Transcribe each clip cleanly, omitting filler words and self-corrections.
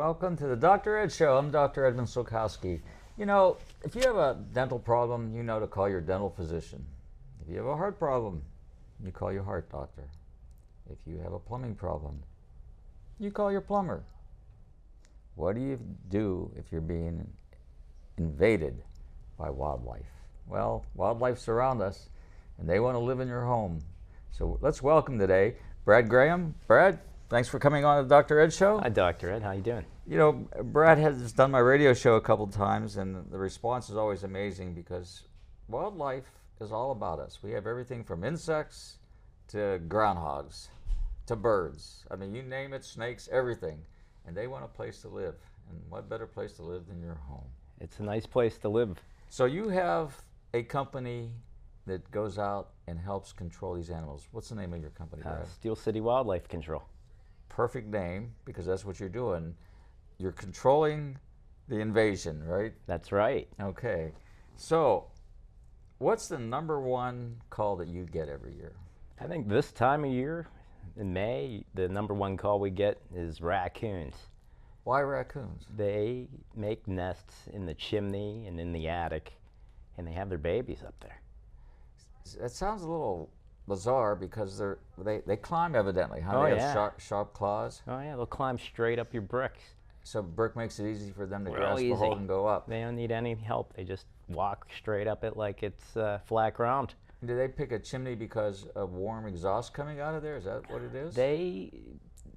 Welcome to the Dr. Ed Show. I'm Dr. Edmund Sulkowski. You know, if you have a dental problem, you know to call your dental physician. If you have a heart problem, you call your heart doctor. If you have a plumbing problem, you call your plumber. What do you do if you're being invaded by wildlife? Well, wildlife surround us, and they want to live in your home. So let's welcome today Brad Graham. Brad, thanks for coming on the Dr. Ed Show. Hi, Dr. Ed. How you doing? You know, Brad has done my radio show a couple times, and the response is always amazing because wildlife is all about us. We have everything from insects to groundhogs to birds. I mean, you name it, snakes, everything. And they want a place to live. And what better place to live than your home? It's a nice place to live. So you have a company that goes out and helps control these animals. What's the name of your company, Brad? Steel City Wildlife Control. Perfect name, because that's what you're doing. You're controlling the invasion, right? That's right. Okay. So what's the #1 call that you get every year? I think this time of year, in May, the #1 call we get is raccoons. Why raccoons? They make nests in the chimney and in the attic, and they have their babies up there. That sounds a little bizarre because they climb evidently, huh? Oh, They yeah. have sharp claws. Oh yeah, they'll climb straight up your bricks. So brick makes it easy for them to Real grasp a easy. hold and go up. They don't need any help. They just walk straight up it like it's flat ground. Do they pick a chimney because of warm exhaust coming out of there? Is that what it is?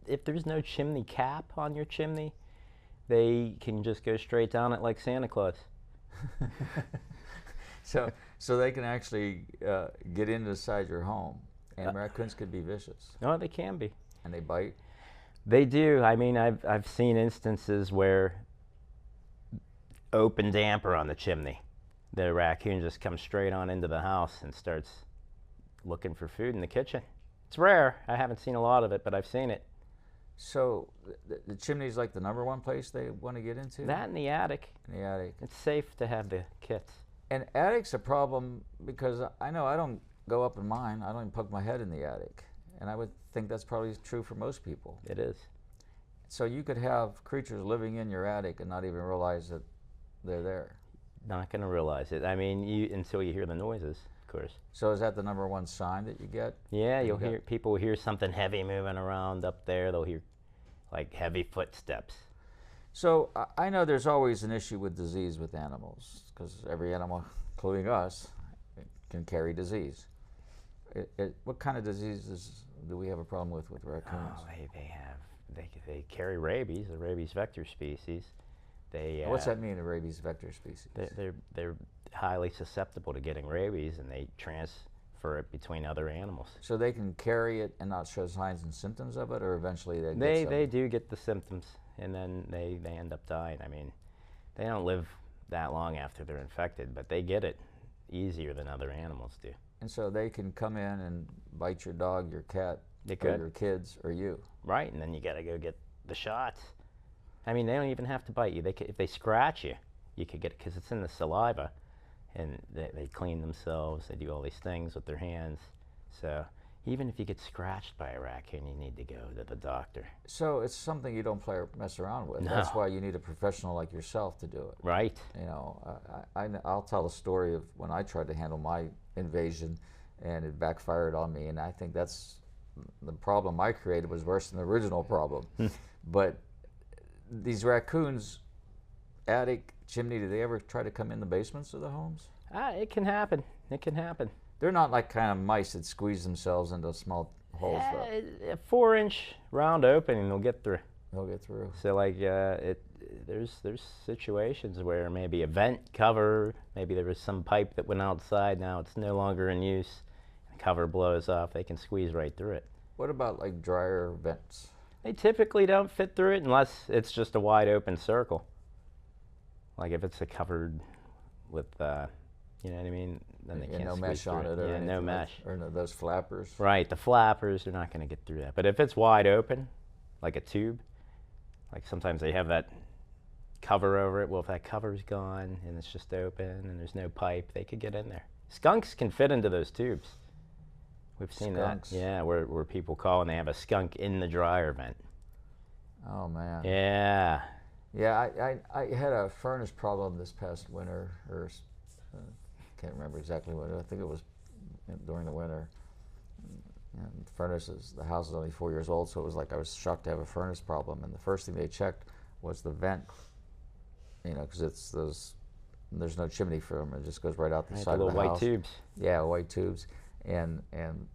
If there's no chimney cap on your chimney, they can just go straight down it like Santa Claus. So they can actually get inside your home, and raccoons could be vicious. No, they can be. And they bite. They do. I mean, I've seen instances where open damper on the chimney. The raccoon just comes straight on into the house and starts looking for food in the kitchen. It's rare. I haven't seen a lot of it, but I've seen it. So the chimney's like the #1 place they want to get into? That in the attic. In the attic. It's safe to have the kits. And attic's a problem because I know I don't go up in mine. I don't even poke my head in the attic. And I would think that's probably true for most people. It is. So you could have creatures living in your attic and not even realize that they're there. Not going to realize it. I mean, until you hear the noises, of course. So is that the #1 sign that you get? Yeah, people will hear something heavy moving around up there. They'll hear like heavy footsteps. So I know there's always an issue with disease with animals because every animal, including us, can carry disease. What kind of diseases do we have a problem with raccoons? Oh, they carry rabies, the rabies vector species. What's that mean, a rabies vector species? They're highly susceptible to getting rabies, and they transfer it between other animals. So they can carry it and not show signs and symptoms of it, or eventually they do get the symptoms, and then they end up dying. I mean, they don't live that long after they're infected, but they get it easier than other animals do. And so they can come in and bite your dog, your cat, or your kids, or you. Right, and then you got to go get the shots. I mean, they don't even have to bite you. If they scratch you, you could get it because it's in the saliva, and they clean themselves. They do all these things with their hands. So even if you get scratched by a raccoon, you need to go to the doctor. So it's something you don't mess around with. No. That's why you need a professional like yourself to do it. Right. You know, I'll tell a story of when I tried to handle my invasion, and it backfired on me. And I think that's the problem I created was worse than the original problem. But these raccoons, attic, chimney, do they ever try to come in the basements of the homes? It can happen. It can happen. They're not like kind of mice that squeeze themselves into small holes, though. A 4-inch round opening, they'll get through. They'll get through. So like, there's situations where maybe a vent cover, maybe there was some pipe that went outside, now it's no longer in use, the cover blows off, they can squeeze right through it. What about like dryer vents? They typically don't fit through it unless it's just a wide open circle. Like if it's covered with, you know what I mean? Then they can't no squeeze mesh through on it, or yeah, no mesh. Or those flappers. Right, the flappers, they're not going to get through that. But if it's wide open, like a tube, like sometimes they have that cover over it. Well, if that cover's gone and it's just open and there's no pipe, they could get in there. Skunks can fit into those tubes. We've seen Skunks. that. Yeah, where people call and they have a skunk in the dryer vent. Oh man. Yeah, Yeah, I had a furnace problem this past winter, or can't remember exactly what. I think it was during the winter. And the house is only 4 years old, so it was like I was shocked to have a furnace problem. And the first thing they checked was the vent, because there's no chimney for them. It just goes right out the side of the little white house. tubes. Yeah, white tubes, and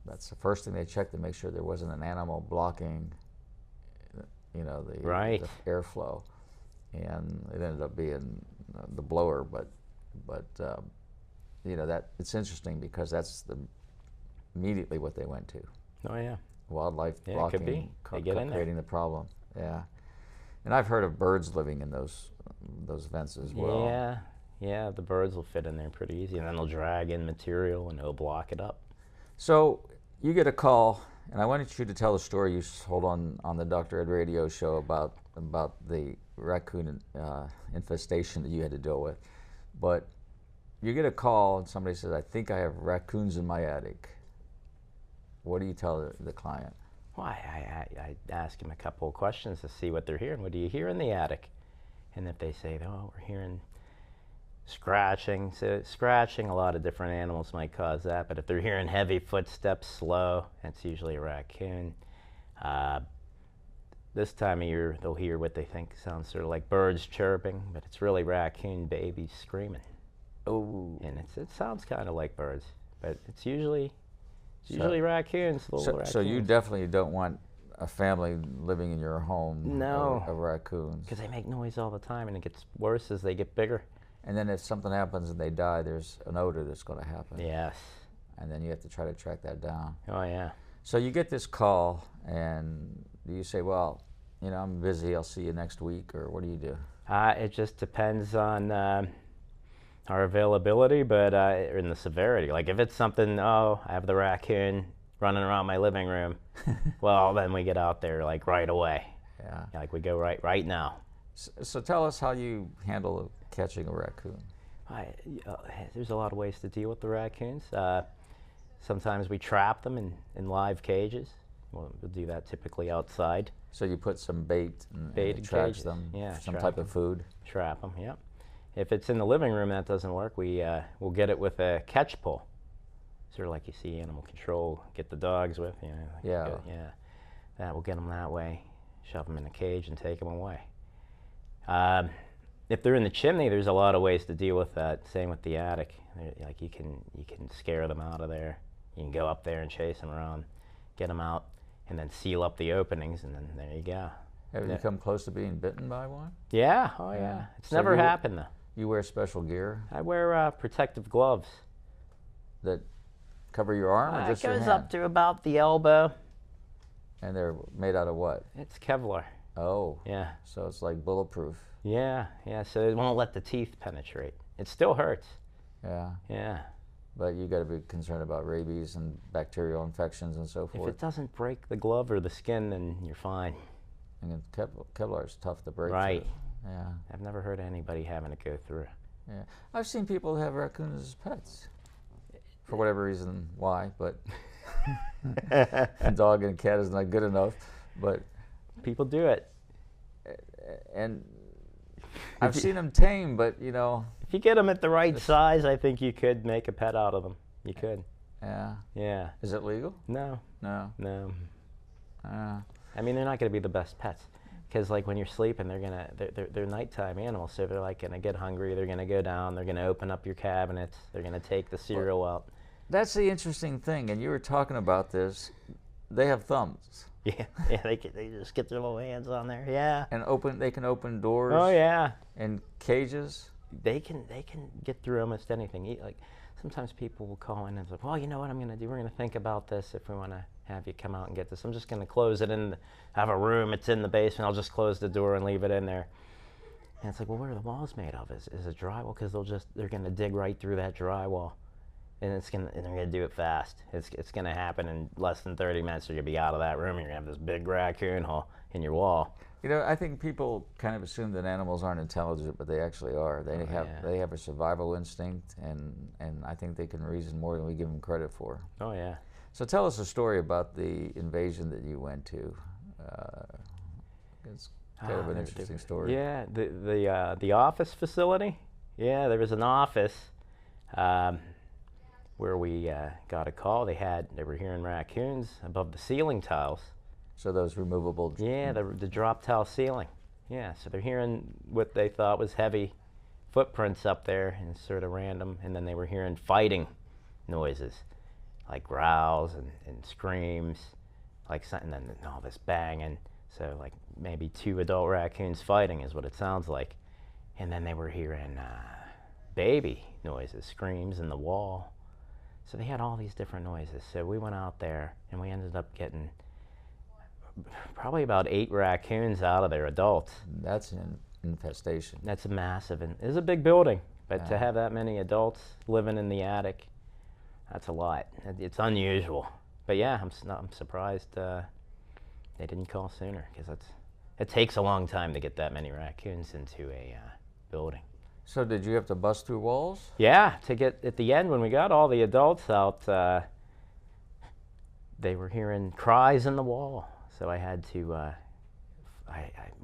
that's the first thing they checked to make sure there wasn't an animal blocking, the airflow. And it ended up being the blower, but that it's interesting because that's immediately what they went to. Oh yeah. Wildlife Yeah, blocking, it could be. They get in there. creating the problem. Yeah, and I've heard of birds living in those vents as well. Yeah, the birds will fit in there pretty easy, and then they'll drag in material and it'll block it up. So you get a call, and I wanted you to tell the story you told on the Dr. Ed radio show about the raccoon infestation that you had to deal with. But you get a call and somebody says, I think I have raccoons in my attic. What do you tell the client? Well, I ask them a couple of questions to see what they're hearing. What do you hear in the attic? And if they say, oh, we're hearing scratching. So scratching, a lot of different animals might cause that. But if they're hearing heavy footsteps, slow, that's usually a raccoon. This time of year, they'll hear what they think sounds sort of like birds chirping, but it's really raccoon babies screaming. Oh. And it sounds kind of like birds, but it's usually raccoons, little raccoons. So you definitely don't want a family living in your home No. of raccoons. Because they make noise all the time, and it gets worse as they get bigger. And then if something happens and they die, there's an odor that's going to happen. Yes. And then you have to try to track that down. Oh, yeah. So you get this call, and you say, well, I'm busy, I'll see you next week, or what do you do? It just depends on our availability, but in the severity. Like if it's something, I have the raccoon running around my living room, well, then we get out there like right away. Yeah. Like we go right now. So tell us how you handle catching a raccoon. There's a lot of ways to deal with the raccoons. Sometimes we trap them in live cages. We'll do that typically outside. So you put some bait and cages. them, Yeah, some type of food. Trap them, yeah. If it's in the living room, that doesn't work. We'll get it with a catch pole, sort of like you see animal control get the dogs with. Yeah. That will get them that way. Shove them in a cage and take them away. If they're in the chimney, there's a lot of ways to deal with that. Same with the attic. Like you can scare them out of there. You can go up there and chase them around, get them out, and then seal up the openings, and then there you go. Have you come close to being bitten by one? Yeah. Oh yeah. It's never happened though. You wear special gear? I wear protective gloves. That cover your arm or just your hand? It goes up to about the elbow. And they're made out of what? It's Kevlar. Oh. Yeah. So it's like bulletproof. Yeah. So it won't let the teeth penetrate. It still hurts. Yeah. Yeah. But you got to be concerned about rabies and bacterial infections and so forth. If it doesn't break the glove or the skin, then you're fine. And Kevlar is tough to break. Right. Through. Yeah. I've never heard of anybody having to go through. Yeah. I've seen people have raccoons as pets. For whatever reason, why, but a dog and a cat is not good enough. But people do it. And I've seen them tame, but if you get them at the right size, I think you could make a pet out of them. You could. Yeah. Yeah. Is it legal? No. No. I mean, they're not going to be the best pets, because like when you're sleeping, they're nighttime animals, so they're like going to get hungry. They're going to go down. They're going to open up your cabinets. They're going to take the cereal out. That's the interesting thing, and you were talking about this. They have thumbs. Yeah, they just get their little hands on there. Yeah. And they can open doors. Oh yeah. And cages. They can get through almost anything. Like sometimes people will call in and say, well, you know what I'm going to do? We're going to think about this if we want to have you come out and get this. I'm just going to close it in. Have a room. It's in the basement. I'll just close the door and leave it in there. And it's like, well, what are the walls made of? Is it drywall? Because they're going to dig right through that drywall. And they're gonna do it fast. It's gonna happen in less than 30 minutes. You're gonna be out of that room. And you're gonna have this big raccoon hole in your wall. I think people kind of assume that animals aren't intelligent, but they actually are. They have a survival instinct, and I think they can reason more than we give them credit for. Oh yeah. So tell us a story about the invasion that you went to. Kind of an interesting story. Yeah, the office facility. Yeah, there was an office where we got a call. They were hearing raccoons above the ceiling tiles. So those removable. Yeah, the drop tile ceiling. Yeah, so they're hearing what they thought was heavy footprints up there and sort of random, and then they were hearing fighting noises, like growls and screams, like something, and then all this banging. So like maybe 2 adult raccoons fighting is what it sounds like. And then they were hearing baby noises, screams in the wall. So they had all these different noises. So we went out there and we ended up getting probably about 8 raccoons out of there, adults. That's an infestation. That's a massive, and it's a big building, but Yeah. to have that many adults living in the attic, that's a lot. It's unusual. But yeah, I'm surprised they didn't call sooner, because it takes a long time to get that many raccoons into a building. So did you have to bust through walls? Yeah, to get at the end when we got all the adults out, they were hearing cries in the wall. So I had to.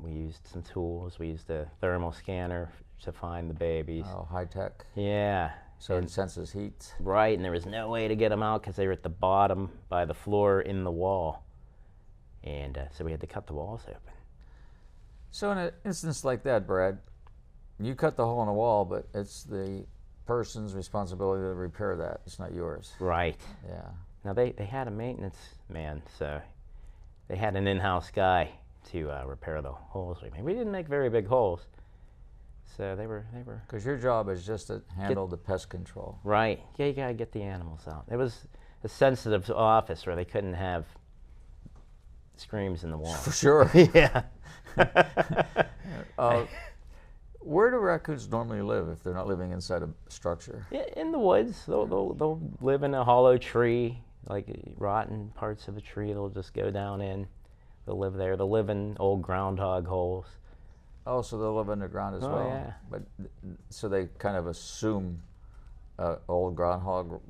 We used some tools. We used a thermal scanner to find the babies. Oh, high tech. Yeah. So it senses heat. Right, and there was no way to get them out because they were at the bottom by the floor in the wall. And so we had to cut the walls open. So in an instance like that, Brad, you cut the hole in the wall, but it's the person's responsibility to repair that. It's not yours. Right. Yeah. Now they had a maintenance man, so they had an in-house guy to repair the holes. We didn't make very big holes, so they were. Because your job is just to handle the pest control. Right. Yeah, you gotta get the animals out. It was a sensitive office where they couldn't have screams in the wall. For sure. Yeah. Where do raccoons normally live if they're not living inside a structure? In the woods. They'll live in a hollow tree, like rotten parts of a tree. They'll just go down in. They'll live there. They'll live in old groundhog holes. Oh, so they'll live underground as well. Yeah. But so they kind of assume old groundhog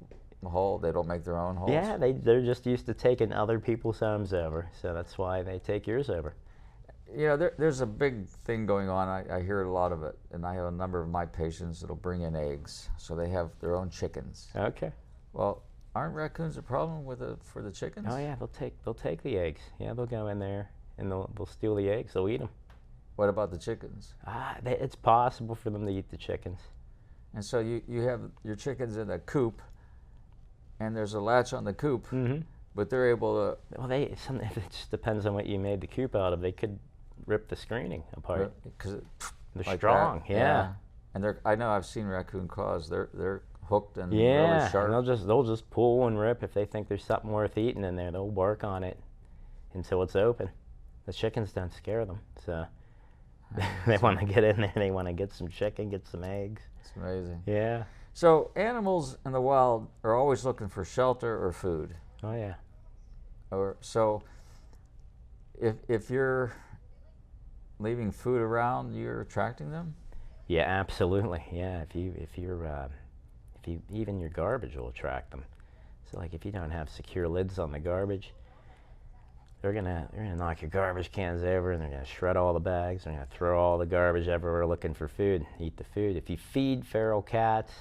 hole. They don't make their own holes. Yeah, they're just used to taking other people's homes over, so that's why they take yours over. You know, there's a big thing going on. I hear a lot of it, and I have a number of my patients that'll bring in eggs, so they have their own chickens. Okay. Well, aren't raccoons a problem for the chickens? Oh yeah, they'll take the eggs. Yeah, they'll go in there and they'll steal the eggs. They'll eat them. What about the chickens? It's possible for them to eat the chickens. And so you have your chickens in a coop, and there's a latch on the coop, but they're able to. Well, it just depends on what you made the coop out of. They could rip the screening apart. Because They're like strong. that. Yeah. And I know I've seen raccoon claws. They're hooked and Yeah, really sharp. and they'll just pull and rip if they think there's something worth eating in there. They'll work on it until it's open. The chickens don't scare them, so they want to get in there. They want to get some chicken, get some eggs. It's amazing. Yeah. So animals in the wild are always looking for shelter or food. Oh yeah. So if you're leaving food around, you're attracting them. Yeah, absolutely. Yeah, if you even your garbage will attract them. So like if you don't have secure lids on the garbage, they're gonna knock your garbage cans over, and they're gonna shred all the bags. They're gonna throw all the garbage everywhere looking for food, eat the food. If you feed feral cats,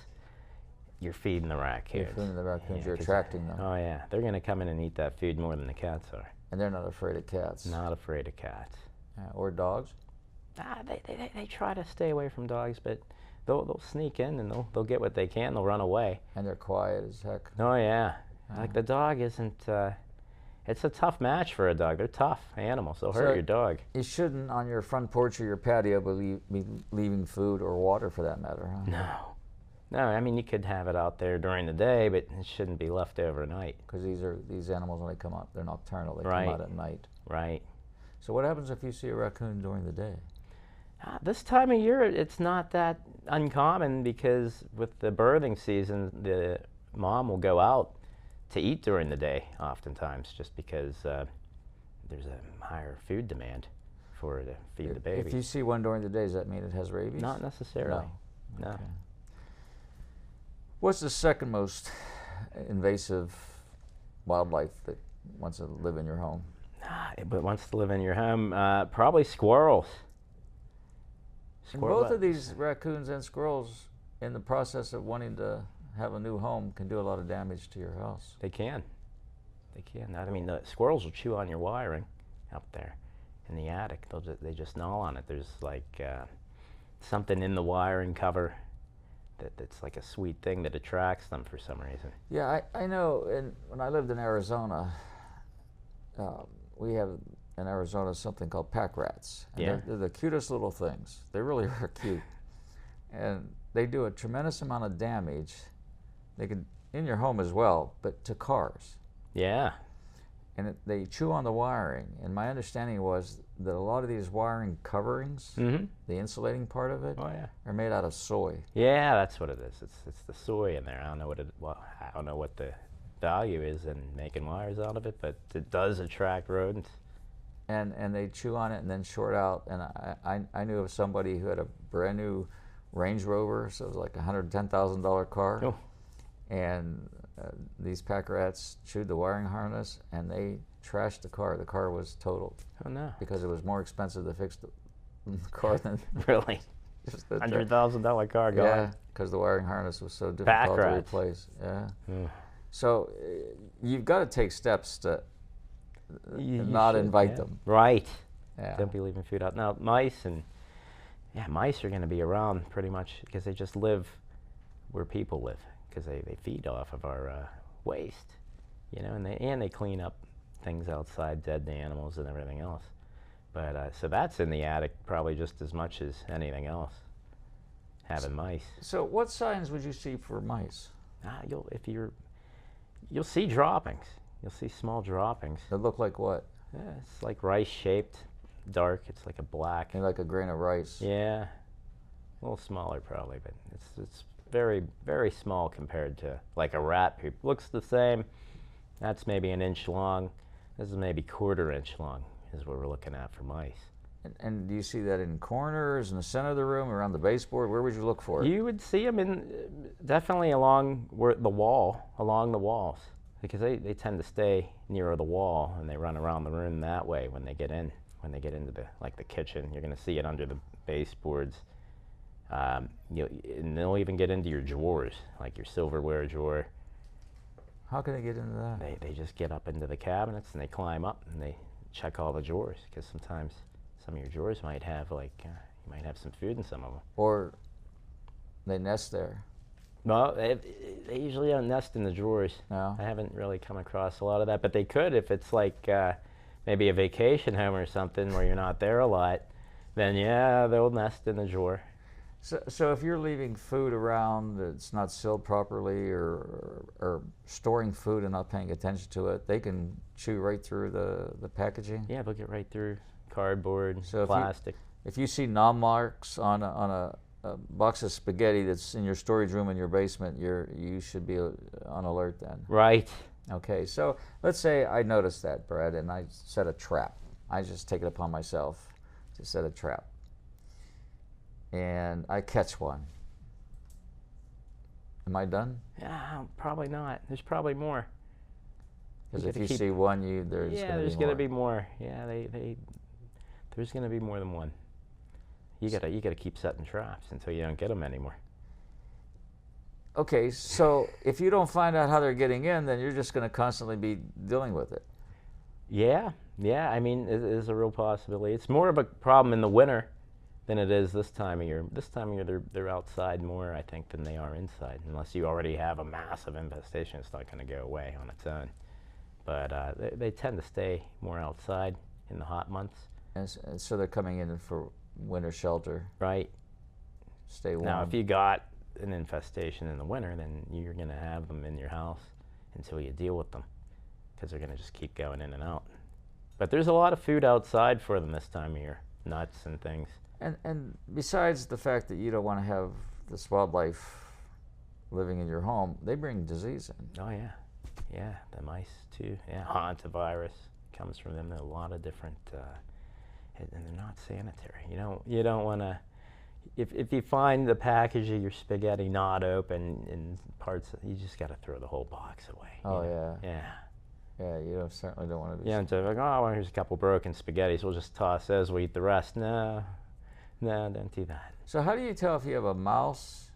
you're feeding the raccoons. You're feeding the raccoons. Yeah, You're attracting them. Oh yeah, they're gonna come in and eat that food more than the cats are. And they're not afraid of cats. Not afraid of cats. Or dogs. They try to stay away from dogs, but they'll sneak in and they'll get what they can. They'll run away. And they're quiet as heck. Oh yeah, like the dog isn't. It's a tough match for a dog. They're tough animals. They'll hurt your dog. You shouldn't, on your front porch or your patio, be leaving food or water, for that matter, huh? No. I mean, you could have it out there during the day, but it shouldn't be left overnight. Because these animals, when they come up, they're nocturnal. They come out at night. Right. So what happens if you see a raccoon during the day? This time of year, it's not that uncommon, because with the birthing season, the mom will go out to eat during the day, oftentimes, just because there's a higher food demand for to feed the baby. If you see one during the day, does that mean it has rabies? Not necessarily. No. Okay. What's the second most invasive wildlife that wants to live in your home? But wants to live in your home, probably squirrels. And both of these raccoons and squirrels, in the process of wanting to have a new home, can do a lot of damage to your house. They can. They can. I mean, the squirrels will chew on your wiring up there in the attic. They just gnaw on it. There's like something in the wiring cover that's like a sweet thing that attracts them for some reason. Yeah, I know. When I lived in Arizona, we have in Arizona something called pack rats. And Yeah. they're the cutest little things. They really are cute. And they do a tremendous amount of damage. They could in your home as well, but to cars. Yeah. And they chew on the wiring. And my understanding was that a lot of these wiring coverings, Mm-hmm. the insulating part of it, Oh yeah. are made out of soy. Yeah, that's what it is. It's the soy in there. I don't know I don't know what the value is in making wires out of it, but it does attract rodents. And they chew on it and then short out. And I knew of somebody who had a brand new Range Rover, so it was like a $110,000 car. Oh. And these pack rats chewed the wiring harness and they trashed the car. The car was totaled Oh no. because it was more expensive to fix the car than Really? just the $100,000 car gone. Yeah, because the wiring harness was so Pack difficult to rats. replace. Yeah. Mm. So you've got to take steps to You not should, invite yeah. them. Right. Yeah. Don't be leaving food out. Now, mice are going to be around pretty much because they just live where people live because they feed off of our waste, you know, and they clean up things outside, dead animals and everything else. But so that's in the attic probably just as much as anything else. Having mice. So what signs would you see for mice? You'll see droppings. You'll see small droppings. That look like what? Yeah, it's like rice shaped, dark. It's like a black. Maybe like a grain of rice. Yeah, a little smaller probably, but it's very, very small compared to like a rat poop. Looks the same. That's maybe an inch long. This is maybe 1/4 inch long is what we're looking at for mice. And do you see that in corners, in the center of the room, around the baseboard? Where would you look for it? You would see them definitely along the walls, because they tend to stay nearer the wall and they run around the room that way when they get into the kitchen. You're going to see it under the baseboards. And they'll even get into your drawers, like your silverware drawer. How can they get into that? They just get up into the cabinets and they climb up and they check all the drawers, because sometimes some of your drawers might have you might have some food in some of them. Or they nest there. No, they usually don't nest in the drawers. No. I haven't really come across a lot of that, but they could if it's like maybe a vacation home or something where you're not there a lot. Then yeah, they'll nest in the drawer. So if you're leaving food around that's not sealed properly, or storing food and not paying attention to it, they can chew right through the packaging. Yeah, they'll get right through cardboard, So plastic. If you see nom marks on a box of spaghetti that's in your storage room in your basement, you should be on alert then. Right. Okay, so let's say I noticed that, Brad, and I set a trap. I just take it upon myself to set a trap. And I catch one. Am I done? Yeah, probably not. There's probably more. Because You if gotta you keep- see one, there's going to be more. Yeah, there's going to be more than one. You gotta keep setting traps until you don't get them anymore. Okay, so if you don't find out how they're getting in, then you're just going to constantly be dealing with it. Yeah. I mean, it is a real possibility. It's more of a problem in the winter than it is this time of year. This time of year, they're outside more, I think, than they are inside. Unless you already have a massive infestation, it's not going to go away on its own. But they tend to stay more outside in the hot months. And so they're coming in for winter shelter, Right. stay warm. Now, if you got an infestation in the winter, then you're going to have them in your house until you deal with them, because they're going to just keep going in and out. But there's a lot of food outside for them this time of year, nuts and things. And besides the fact that you don't want to have this wildlife living in your home, they bring disease in. Oh yeah, yeah, the mice too. Yeah, hantavirus comes from them. There are a lot of different, and they're not sanitary. You don't want to. If you find the package of your spaghetti not open in parts, you just got to throw the whole box away. Oh you know? yeah. Yeah. Yeah, you certainly don't want to be. Yeah, and so like, oh, well, here's a couple broken spaghettis. We'll just toss those. We'll eat the rest. No, no, don't do that. So how do you tell if you have a mouse,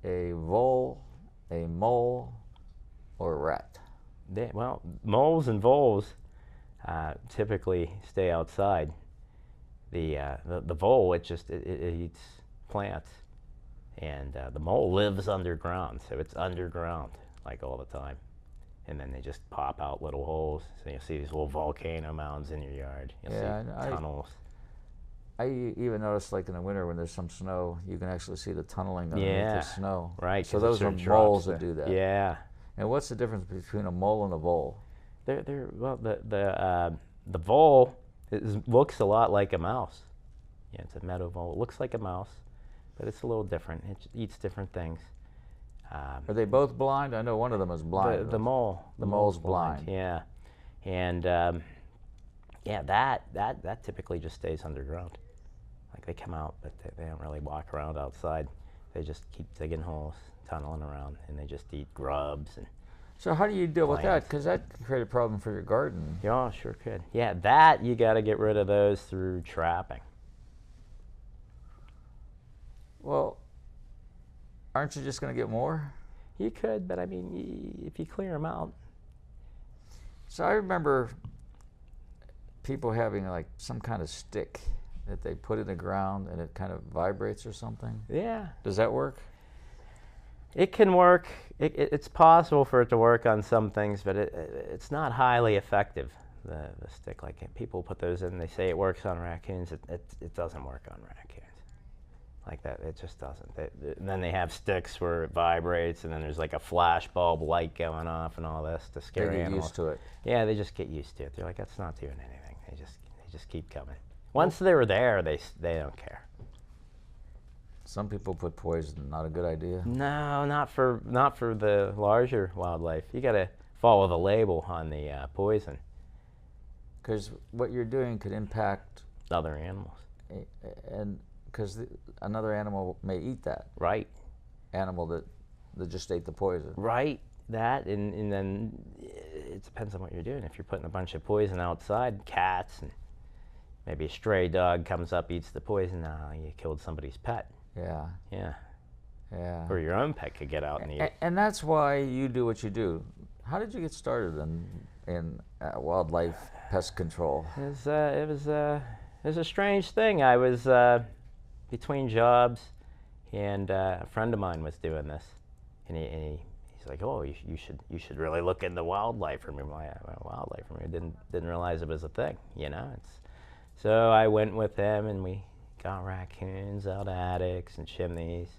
a vole, a mole, or a rat? Well, moles and voles typically stay outside. The vole, it eats plants, and the mole lives underground, so it's underground like all the time. And then they just pop out little holes. So you'll see these little volcano mounds in your yard. You'll see tunnels. I even noticed, like in the winter when there's some snow, you can actually see the tunneling underneath the snow. Right. So those are moles that do that. Yeah. And what's the difference between a mole and a vole? Well, the vole looks a lot like a mouse. Yeah, it's a meadow vole. It looks like a mouse, but it's a little different. It eats different things. Are they both blind? I know one of them is blind. The mole. The mole's blind. Yeah, and yeah, that typically just stays underground. Like they come out, but they don't really walk around outside. They just keep digging holes, tunneling around, and they just eat grubs and. So how do you deal with that? Because that could create a problem for your garden. Yeah, sure could. Yeah, that you got to get rid of those through trapping. Well, aren't you just going to get more? You could, but I mean, if you clear them out. So I remember people having like some kind of stick that they put in the ground and it kind of vibrates or something. Yeah. Does that work? It can work. It's possible for it to work on some things, but it's not highly effective. The stick, like people put those in, they say it works on raccoons. It doesn't work on raccoons. Like that, it just doesn't. Then they have sticks where it vibrates, and then there's like a flash bulb light going off and all this to scare animals. They get used to it. Yeah, they just get used to it. They're like, that's not doing anything. They just keep coming. Once they're there, they don't care. Some people put poison. Not a good idea. No, not for the larger wildlife. You got to follow the label on the poison. Because what you're doing could impact other animals. And because another animal may eat that. Right. Animal that just ate the poison. Right. That, and then it depends on what you're doing. If you're putting a bunch of poison outside, cats, and maybe a stray dog comes up, eats the poison, you killed somebody's pet. Yeah. Yeah. Yeah. Or your own pet could get out and eat it. And that's why you do what you do. How did you get started in wildlife pest control? It was a strange thing. I was between jobs, and a friend of mine was doing this, and he's like, "Oh, you should really look into wildlife removal." Wildlife removal. Didn't realize it was a thing, you know. So I went with him, and we got raccoons out of attics and chimneys,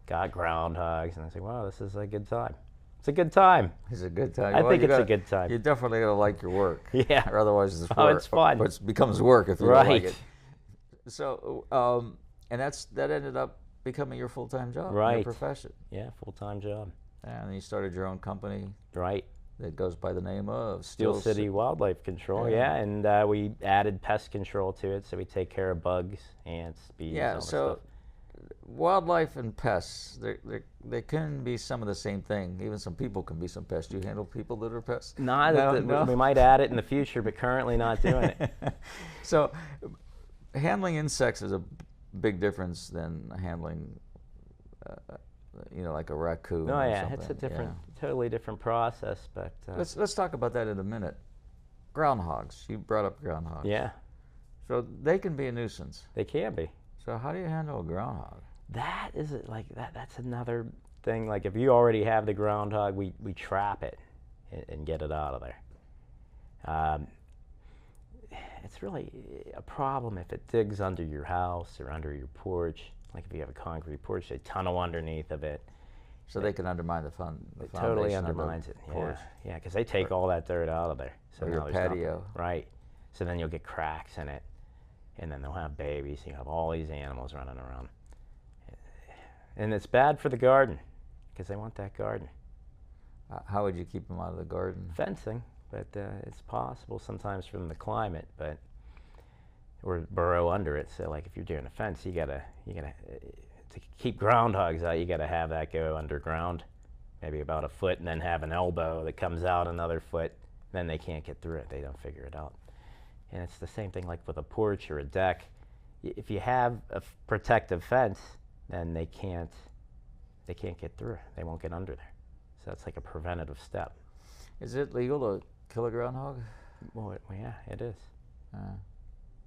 got groundhogs, and I said, "Wow, this is a good time." It's a good time. It's a good time. I think it's a good time. You definitely gotta like your work. Yeah. Or otherwise it's work. Oh, it's fun. It becomes work if you right. don't like it. So, and that ended up becoming your full-time job. Right. Your profession. Yeah, full-time job. And you started your own company. Right. That goes by the name of Steel City Wildlife Control. Yeah, and we added pest control to it, so we take care of bugs, ants, bees. Yeah. all So. that stuff. Wildlife and pests, they can be some of the same thing. Even some people can be some pests. Do you handle people that are pests? No. We might add it in the future, but currently not doing it. So handling insects is a big difference than handling, like a raccoon. Oh or yeah, something. it's a different, totally different process. But let's talk about that in a minute. Groundhogs. You brought up groundhogs. Yeah. So they can be a nuisance. They can be. So how do you handle a groundhog? That is that's another thing. Like if you already have the groundhog, we trap it and get it out of there. It's really a problem if it digs under your house or under your porch. Like if you have a concrete porch, they tunnel underneath of it. So they can undermine the It totally undermines it. Yeah, because they take all that dirt out of there. So or now your there's patio. nothing. Right. So then you'll get cracks in it. And then they'll have babies. You have all these animals running around. And it's bad for the garden because they want that garden. How would you keep them out of the garden? Fencing, but it's possible sometimes from the climate, or burrow under it. So like if you're doing a fence, you gotta to keep groundhogs out, you gotta have that go underground, maybe about a foot, and then have an elbow that comes out another foot then they can't get through it. They don't figure it out. And it's the same thing like with a porch or a deck. If you have a protective fence, then they can't get through. They won't get under there. So that's like a preventative step. Is it legal to kill a groundhog? Well, yeah, it is.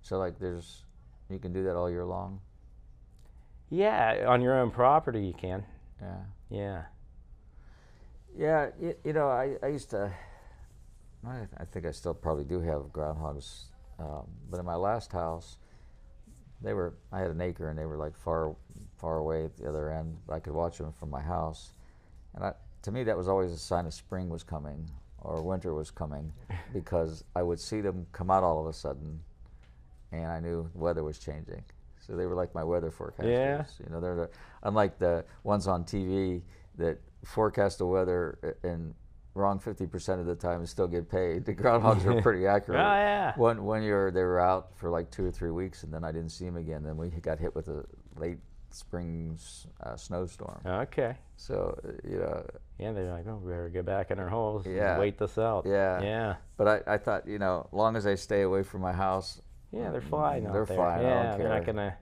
So like you can do that all year long? Yeah, on your own property you can. Yeah. Yeah. Yeah, you know, I used to, I think I still probably do have groundhogs, but in my last house, I had an acre and they were like far away at the other end. I could watch them from my house. And to me, that was always a sign of spring was coming or winter was coming because I would see them come out all of a sudden and I knew the weather was changing. So they were like my weather forecasters. Yeah. You know, they're unlike the ones on TV that forecast the weather and wrong 50% of the time and still get paid. The groundhogs are pretty accurate. Oh, yeah. One year they were out for like 2 or 3 weeks and then I didn't see them again. Then we got hit with a late spring snowstorm. Okay. So, you know. Yeah, they're like, oh, we better get back in our holes Yeah. and wait this out. Yeah. Yeah. But I thought, you know, as long as I stay away from my house. Yeah, they're fine out They're there. fine. Yeah, I don't care.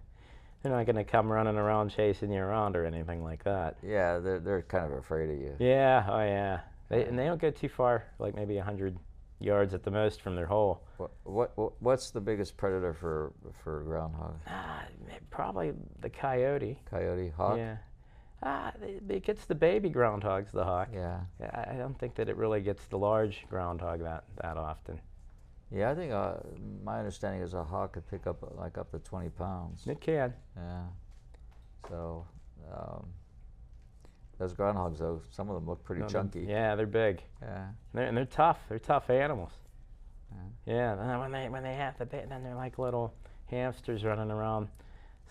they're not gonna come running around chasing you around or anything like that. Yeah, they're kind of afraid of you. Yeah, oh yeah. And they don't go too far, like maybe 100 yards at the most from their hole. What's the biggest predator for groundhog? Probably the coyote. Coyote, hawk? Yeah. It gets the baby groundhogs, the hawk. Yeah. I don't think that it really gets the large groundhog that often. Yeah, I think my understanding is a hawk could pick up like up to 20 pounds. It can. Yeah. So those groundhogs, though, some of them look pretty chunky. Yeah, they're big. Yeah. And they're tough. They're tough animals. Yeah. And when they have then they're like little hamsters running around.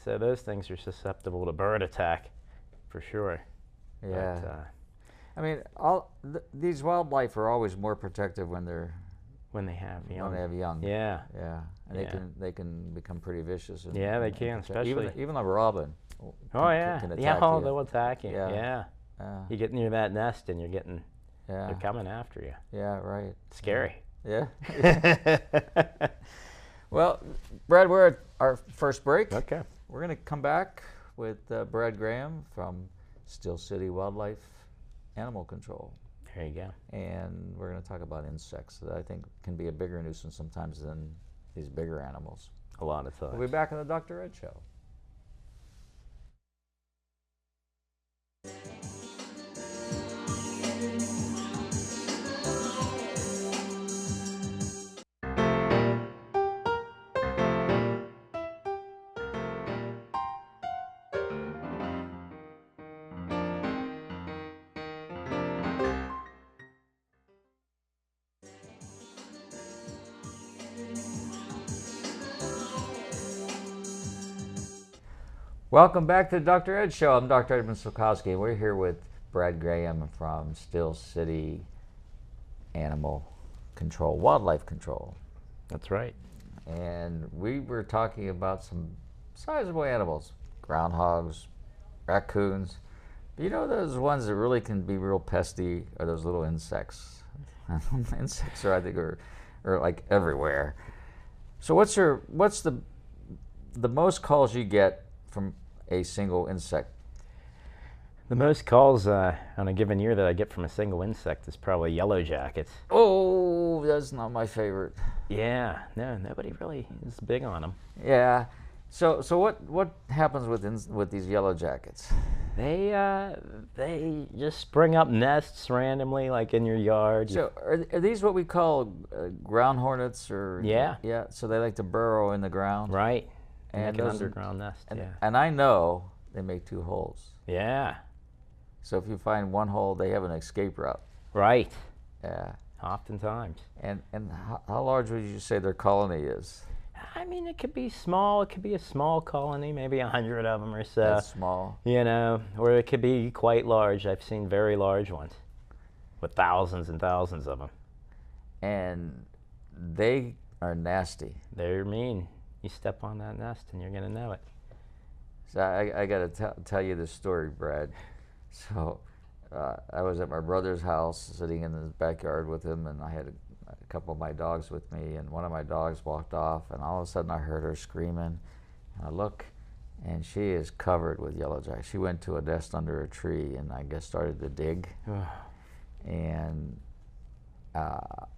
So those things are susceptible to bird attack, for sure. Yeah. But, I mean, these wildlife are always more protective when they have young. When they have young. Yeah. Yeah. And they can become pretty vicious. Yeah, they can, especially even a robin. Oh yeah. Can attack Yeah, you. they'll attack you. Yeah. Yeah. You get near that nest and they're coming after you. Yeah, right. Scary. Yeah. Well, Brad, we're at our first break. Okay. We're going to come back with Brad Graham from Still City Wildlife Animal Control. There you go. And we're going to talk about insects that I think can be a bigger nuisance sometimes than these bigger animals. A lot of times. We'll be back on the Dr. Ed Show. Welcome back to the Dr. Ed Show. I'm Dr. Edmund Sulkowski, and we're here with Brad Graham from Still City Animal Control, Wildlife Control. That's right. And we were talking about some sizable animals, groundhogs, raccoons. But you know those ones that really can be real pesty are those little insects. Insects are, I think, are like everywhere. So what's the most calls you get from a single insect? The most calls on a given year that I get from a single insect is probably yellow jackets. Oh, that's not my favorite. Yeah, no, nobody really is big on them. Yeah. So what happens with these yellow jackets? They just spring up nests randomly, like in your yard. So are these what we call ground hornets, or? Yeah. Yeah. So they like to burrow in the ground. Right. And make an those underground nest. Yeah. And I know they make 2 holes. Yeah. So if you find one hole, they have an escape route. Right. Yeah. Oftentimes. And how large would you say their colony is? I mean, it could be small. It could be a small colony, maybe 100 of them or so. That's small. You know, or it could be quite large. I've seen very large ones with thousands and thousands of them. And they are nasty. They're mean. You step on that nest and you're going to know it. So I got to tell you this story, Brad. So I was at my brother's house sitting in his backyard with him, and I had a couple of my dogs with me, and one of my dogs walked off, and all of a sudden I heard her screaming, and I look, and she is covered with yellow jackets. She went to a nest under a tree, and I guess started to dig, and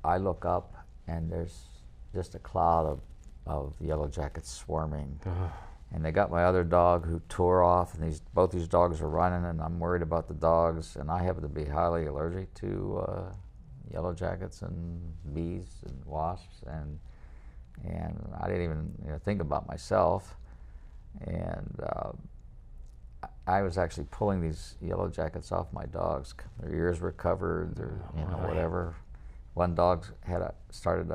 I look up, and there's just a cloud of yellow jackets swarming. And they got my other dog who tore off, and both these dogs are running, and I'm worried about the dogs, and I happen to be highly allergic to yellow jackets and bees and wasps, and I didn't even think about myself, and I was actually pulling these yellow jackets off my dogs. Their ears were covered, or whatever. One dog started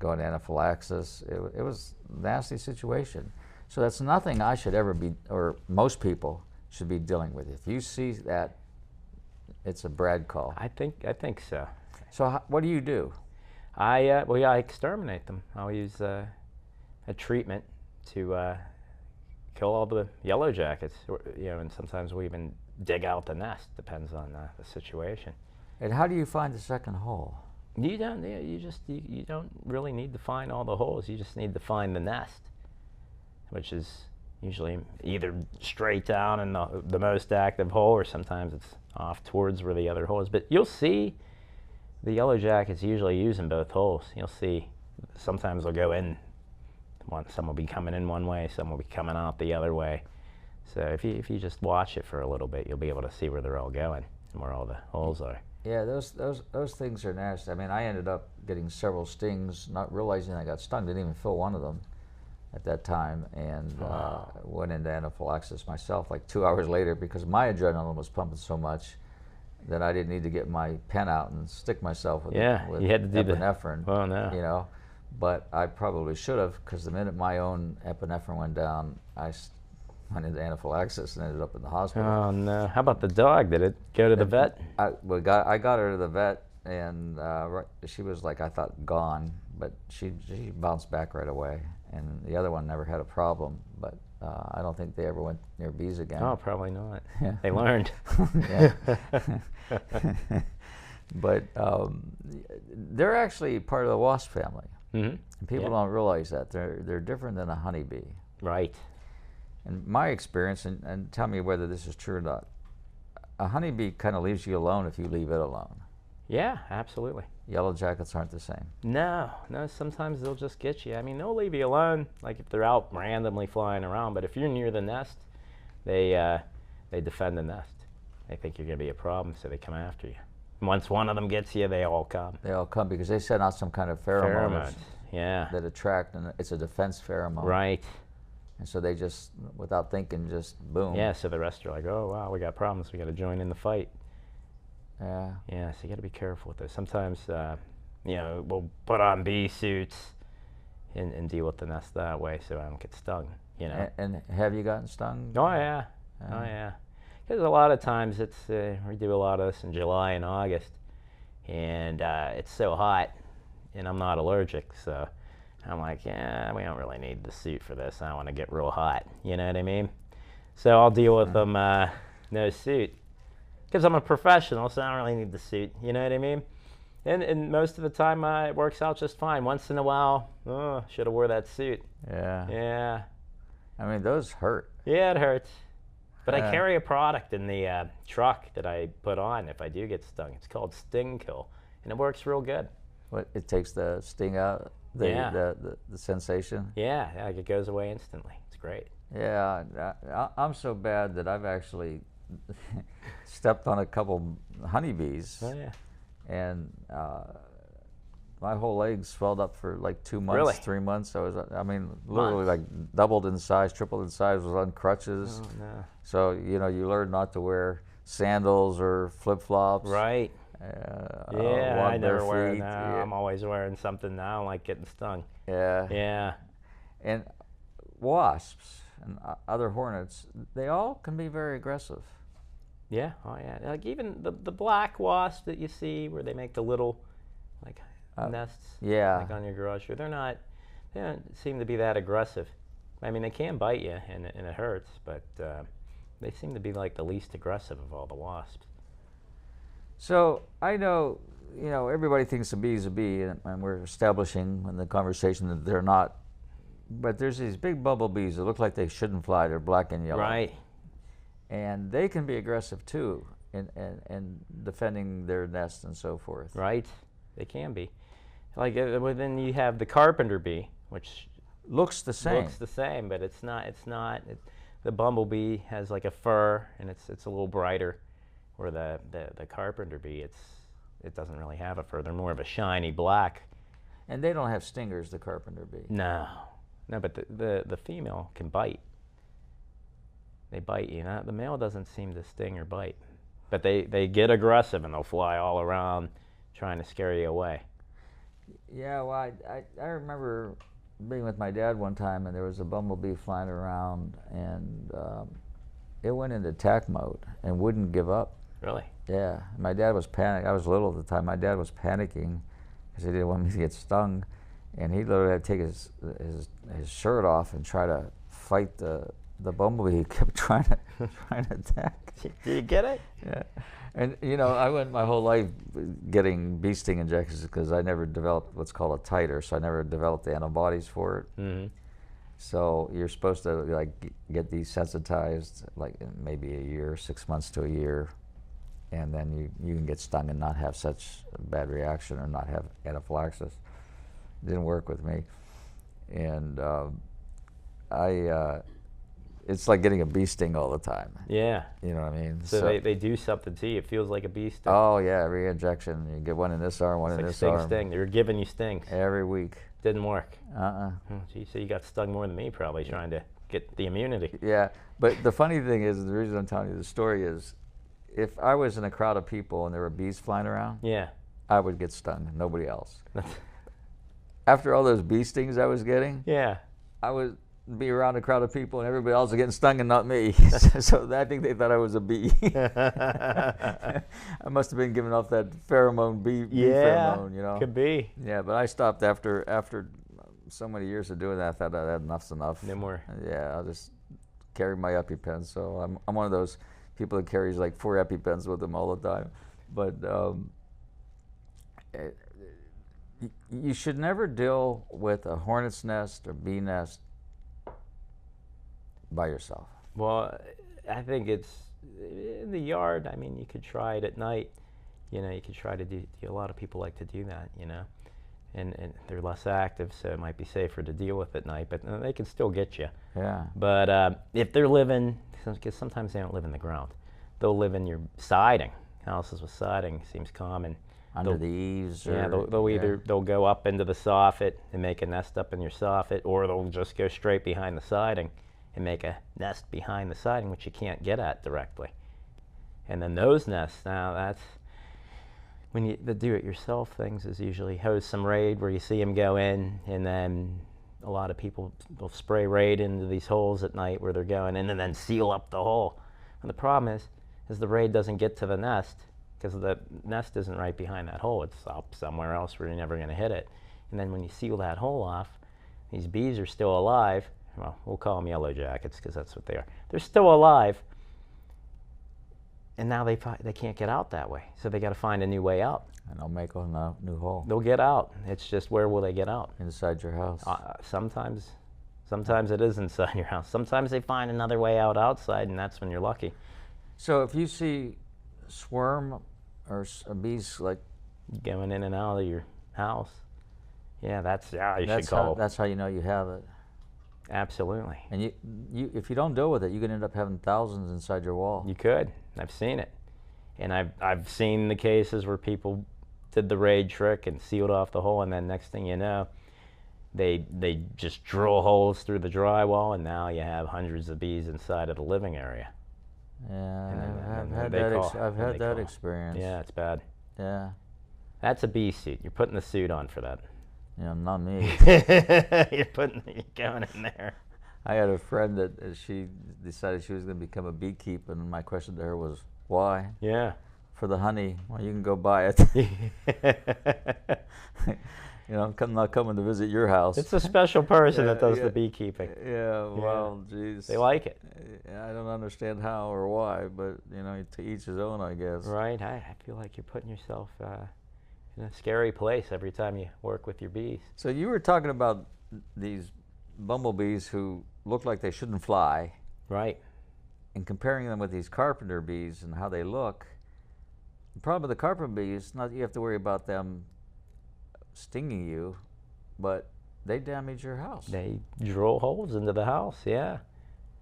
going anaphylaxis. It was a nasty situation. So that's nothing I should ever be, or most people should be dealing with. If you see that, it's a Brad call. I think so. So what do you do? I exterminate them. I'll use a treatment to kill all the yellow jackets, and sometimes we even dig out the nest. Depends on the situation. And how do you find the second hole? You don't. You don't really need to find all the holes. You just need to find the nest, which is usually either straight down in the most active hole, or sometimes it's off towards where the other hole is. But you'll see the yellow jackets usually using both holes. You'll see sometimes they'll go in. Some will be coming in one way, some will be coming out the other way. So if you just watch it for a little bit, you'll be able to see where they're all going and where all the holes are. Yeah, those things are nasty. I mean, I ended up getting several stings, not realizing I got stung. Didn't even feel one of them at that time, and went into anaphylaxis myself like 2 hours later, because my adrenaline was pumping so much that I didn't need to get my pen out and stick myself with you had to do epinephrine. Oh no. But I probably should have, because the minute my own epinephrine went down, I went into anaphylaxis and ended up in the hospital. Oh no! How about the dog? Did it go to the vet? I got her to the vet, and she was like, I thought, gone, but she bounced back right away. And the other one never had a problem, but I don't think they ever went near bees again. Oh, probably not. Yeah. They learned. But they're actually part of the wasp family. Mm-hmm. And people don't realize that. They're different than a honeybee. Right. In my experience, and tell me whether this is true or not, a honeybee kind of leaves you alone if you leave it alone. Yeah, absolutely. Yellow jackets aren't the same. No, sometimes they'll just get you. I mean, they'll leave you alone, like if they're out randomly flying around, but if you're near the nest, they defend the nest. They think you're going to be a problem, so they come after you. Once one of them gets you, they all come. They all come because they send out some kind of pheromones. Yeah. That attract, and it's a defense pheromone. Right. And so they just, without thinking, just boom. Yeah, so the rest are like, oh, wow, we got problems. We got to join in the fight. Yeah. Yeah, so you got to be careful with this. Sometimes, we'll put on bee suits and deal with the nest that way so I don't get stung, And have you gotten stung? Oh, yeah. Oh, yeah. Because a lot of times we do a lot of this in July and August, and it's so hot, and I'm not allergic, so I'm like, yeah, we don't really need the suit for this. I don't want to get real hot, you know what I mean? So I'll deal with them no suit, because I'm a professional, so I don't really need the suit, you know what I mean? And most of the time it works out just fine. Once in a while, should have wore that suit. Yeah. Yeah. I mean, those hurt. Yeah, it hurts. But I carry a product in the truck that I put on if I do get stung. It's called Sting Kill, and it works real good. What, it takes the sting out, the sensation? Yeah, like it goes away instantly. It's great. Yeah, I'm so bad that I've actually stepped on a couple honeybees. Oh, yeah. And my whole leg swelled up for like 2 months, Really? 3 months. Literally like doubled in size, tripled in size, was on crutches. Oh, no. So, you learn not to wear sandals or flip-flops. Right. Yeah, I never wear it now. Yeah. I'm always wearing something now. I don't like getting stung. Yeah. Yeah. And wasps and other hornets, they all can be very aggressive. Yeah. Oh, yeah. Like even the black wasp that you see where they make the little nests like on your garage door, they don't seem to be that aggressive. I mean, they can bite you and it hurts, but they seem to be like the least aggressive of all the wasps. So I know you know, everybody thinks a bee is a bee, and we're establishing in the conversation that they're not. But there's these big bumblebees that look like they shouldn't fly. They're black and yellow. Right. And they can be aggressive too in defending their nest and so forth. Right. They can be. Like, well, then you have the carpenter bee, which Looks the same. looks the same, but it's not. The bumblebee has like a fur, and it's a little brighter. Where the carpenter bee, it doesn't really have a fur. They're more of a shiny black. And they don't have stingers, the carpenter bee. No, but the female can bite. They bite you. The male doesn't seem to sting or bite, but they get aggressive and they'll fly all around, trying to scare you away. Yeah, well, I remember being with my dad one time, and there was a bumblebee flying around, and it went into attack mode and wouldn't give up. Really? Yeah, my dad was panicking. I was little at the time. My dad was panicking because he didn't want me to get stung, and he literally had to take his shirt off and try to fight the bumblebee. He kept trying to attack. Did you get it? Yeah, and you know, I went my whole life getting bee sting injections because I never developed what's called a titer, so I never developed the antibodies for it. Mm-hmm. So you're supposed to like get desensitized like in maybe a year, 6 months to a year, and then you can get stung and not have such a bad reaction or not have anaphylaxis. It didn't work with me, and it's like getting a bee sting all the time. Yeah. You know what I mean? So they do something to you. It feels like a bee sting. Oh yeah, every injection you get one in this arm, one It's in like this sting, arm. sting. They were giving you stings. Every week. Didn't work. Uh-uh. Oh, gee, so you got stung more than me, probably trying to get the immunity. Yeah, but the funny thing is, the reason I'm telling you the story is, if I was in a crowd of people and there were bees flying around, Yeah. I would get stung, nobody else. After all those bee stings I was getting, Yeah. I would be around a crowd of people and everybody else was getting stung and not me. So I think they thought I was a bee. I must have been giving off that pheromone, bee pheromone, you know. Could be. Yeah, but I stopped after so many years of doing that. I thought I had enough's enough. No more. Yeah, I'll just carry my EpiPens. So I'm one of those people that carries like 4 EpiPens with them all the time. But you should never deal with a hornet's nest or bee nest by yourself. Well, I think it's in the yard. I mean, you could try it at night. You know, you could try to do. A lot of people like to do that. You know, and they're less active, so it might be safer to deal with at night. But they can still get you. Yeah. But if they're living, because sometimes they don't live in the ground, they'll live in your siding. Houses with siding seems common. Under the eaves. Yeah, they'll go up into the soffit and make a nest up in your soffit, or they'll just go straight behind the siding and make a nest behind the siding, which you can't get at directly. And then those nests, now that's when the do-it-yourself things is usually hose some Raid where you see them go in, and then a lot of people will spray Raid into these holes at night where they're going in and then seal up the hole. And the problem is the Raid doesn't get to the nest because the nest isn't right behind that hole. It's up somewhere else where you're never going to hit it. And then when you seal that hole off, these bees are still alive. Well, we'll call them yellow jackets because that's what they are. They're still alive, and now they can't get out that way, so they got to find a new way out. And they'll make a new hole. They'll get out. It's just where will they get out? Inside your house. Sometimes it is inside your house. Sometimes they find another way out outside, and that's when you're lucky. So if you see swarm or bees like going in and out of your house, you should call. That's how you know you have it. Absolutely. And you if you don't deal with it, you can end up having thousands inside your wall. You could. I've seen it, and I've seen the cases where people did the Raid trick and sealed off the hole, and then next thing you know, they just drill holes through the drywall, and now you have hundreds of bees inside of the living area. Yeah, I've had that experience. Yeah, it's bad. Yeah. That's a bee suit. You're putting the suit on for that. Yeah, not me. You're going in there. I had a friend that she decided she was going to become a beekeeper, and my question to her was, why? Yeah. For the honey. Well, you can go buy it. You know, I'm not coming to visit your house. It's a special person that does the beekeeping. Yeah, well, geez. They like it. I don't understand how or why, but, you know, to each his own, I guess. Right. I feel like you're putting yourself in a scary place every time you work with your bees. So you were talking about these bumblebees who look like they shouldn't fly, Right. and comparing them with these carpenter bees and how they look. The problem with the carpenter bees, not you have to worry about them stinging you, but they damage your house. They drill holes into the house, yeah.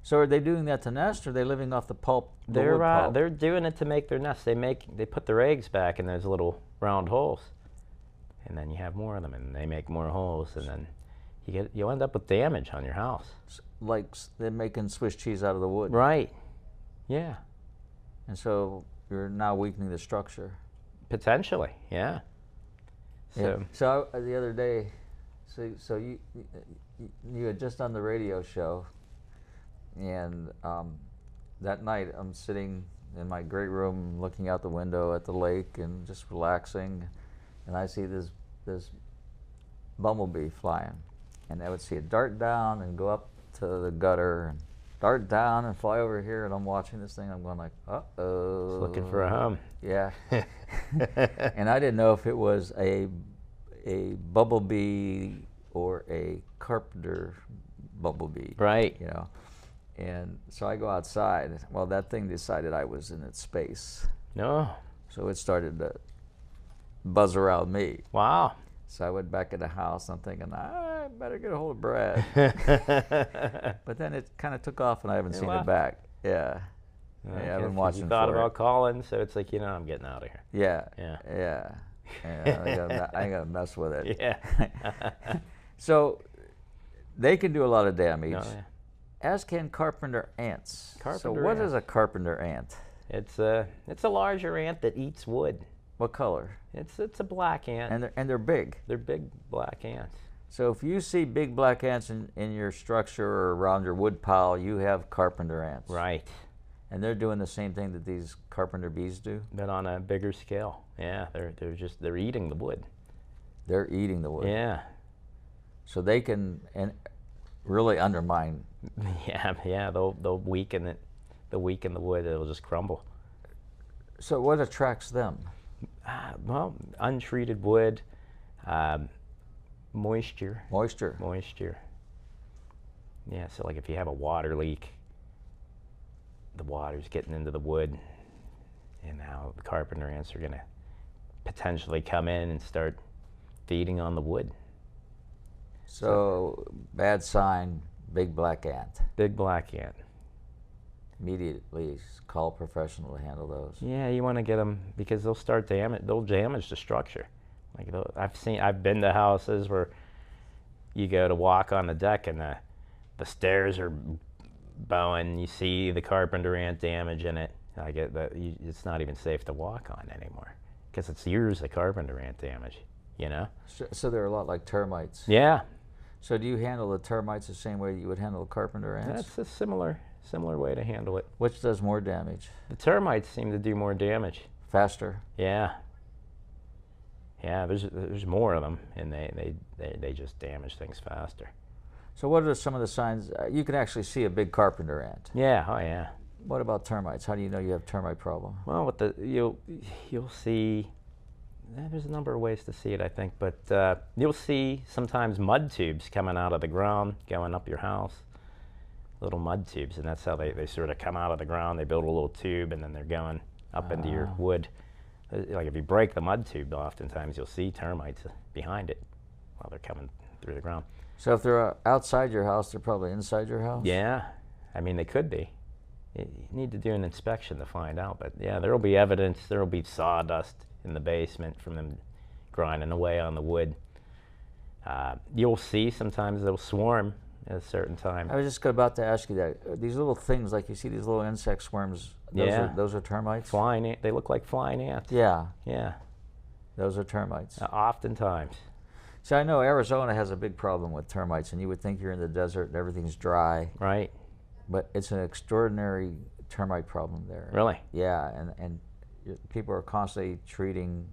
So are they doing that to nest, or are they living off the pulp? The wood pulp? They're doing it to make their nest. They put their eggs back in those little round holes, and then you have more of them, and they make more holes, and then you end up with damage on your house. Like they're making Swiss cheese out of the wood. Right. Yeah. And so you're now weakening the structure. Potentially, yeah. Yeah. So the other day, so you had just done the radio show, and that night I'm sitting in my great room looking out the window at the lake and just relaxing, and I see this bumblebee flying, and I would see it dart down and go up to the gutter and dart down and fly over here, and I'm watching this thing. I'm going like, uh-oh. It's looking for a home. Yeah. And I didn't know if it was a bumblebee or a carpenter bumblebee. Right. You know. And so I go outside. Well, that thing decided I was in its space. No. So it started to buzz around me. Wow. So I went back in the house. I'm thinking, I better get a hold of Brad. But then it kind of took off, and I haven't seen it back. Yeah. Yeah, I've been watching You thought for about it. calling, so it's like, I'm getting out of here. Yeah. Yeah. Yeah. Yeah, I ain't gonna mess with it. Yeah. So they can do a lot of damage. Oh, yeah. As can carpenter ants. So Carpenter what ant. is a carpenter ant? It's a larger ant that eats wood. What color? It's a black ant. And they're big. They're big black ants. So if you see big black ants in your structure or around your wood pile, you have carpenter ants. Right. And they're doing the same thing that these carpenter bees do? But on a bigger scale. Yeah, they're eating the wood. They're eating the wood. Yeah. So they can really undermine. Yeah, they'll weaken it. They'll weaken the wood, it'll just crumble. So what attracts them? Well, untreated wood, moisture. Moisture. Moisture. Yeah, so like if you have a water leak, the water's getting into the wood, and now the carpenter ants are going to potentially come in and start feeding on the wood. So bad sign, big black ant. Big black ant. Immediately call a professional to handle those. Yeah, you want to get them because they'll start they'll damage the structure. Like I've been to houses where you go to walk on the deck and the stairs are bowing. You see the carpenter ant damage in it. I get that it's not even safe to walk on anymore because it's years of carpenter ant damage. So they're a lot like termites. Yeah. So do you handle the termites the same way you would handle the carpenter ants? That's a similar way to handle it. Which does more damage? The termites seem to do more damage. Faster? Yeah. Yeah, there's more of them, and they just damage things faster. So what are some of the signs? You can actually see a big carpenter ant. Yeah, oh yeah. What about termites? How do you know you have termite problem? Well, you'll see. There's a number of ways to see it, I think, but you'll see sometimes mud tubes coming out of the ground, going up your house. Little mud tubes, and that's how they sort of come out of the ground. They build a little tube, and then they're going up into your wood. Like if you break the mud tube, oftentimes you'll see termites behind it while they're coming through the ground. So if they're outside your house, they're probably inside your house? Yeah, I mean they could be. You need to do an inspection to find out, but yeah, there'll be evidence. There'll be sawdust in the basement from them grinding away on the wood. You'll see sometimes they'll swarm at a certain time. I was just about to ask you that. These little things, like you see these little insect swarms, those are termites? They look like flying ants. Yeah. Yeah. Those are termites. Oftentimes. So I know Arizona has a big problem with termites, and you would think you're in the desert and everything's dry. Right. But it's an extraordinary termite problem there. Really? Yeah, and people are constantly treating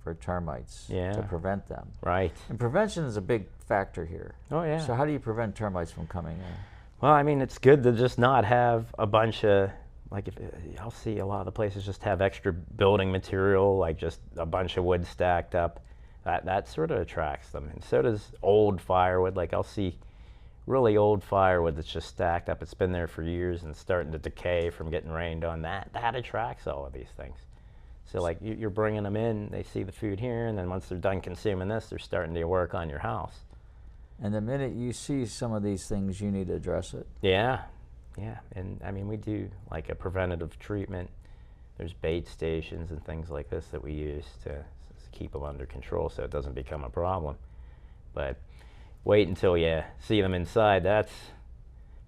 for termites to prevent them. Right. And prevention is a big factor here. Oh, yeah. So how do you prevent termites from coming in? Well, I mean, it's good to just not have a bunch of like if I'll see a lot of the places just have extra building material, like just a bunch of wood stacked up. That sort of attracts them, and so does old firewood. Like I'll see really old firewood that's just stacked up. It's been there for years and starting to decay from getting rained on. That attracts all of these things. So like you're bringing them in, they see the food here, and then once they're done consuming this, they're starting to work on your house. And the minute you see some of these things, you need to address it. Yeah, yeah. And I mean, we do like a preventative treatment. There's bait stations and things like this that we use to keep them under control so it doesn't become a problem. But wait until you see them inside. That's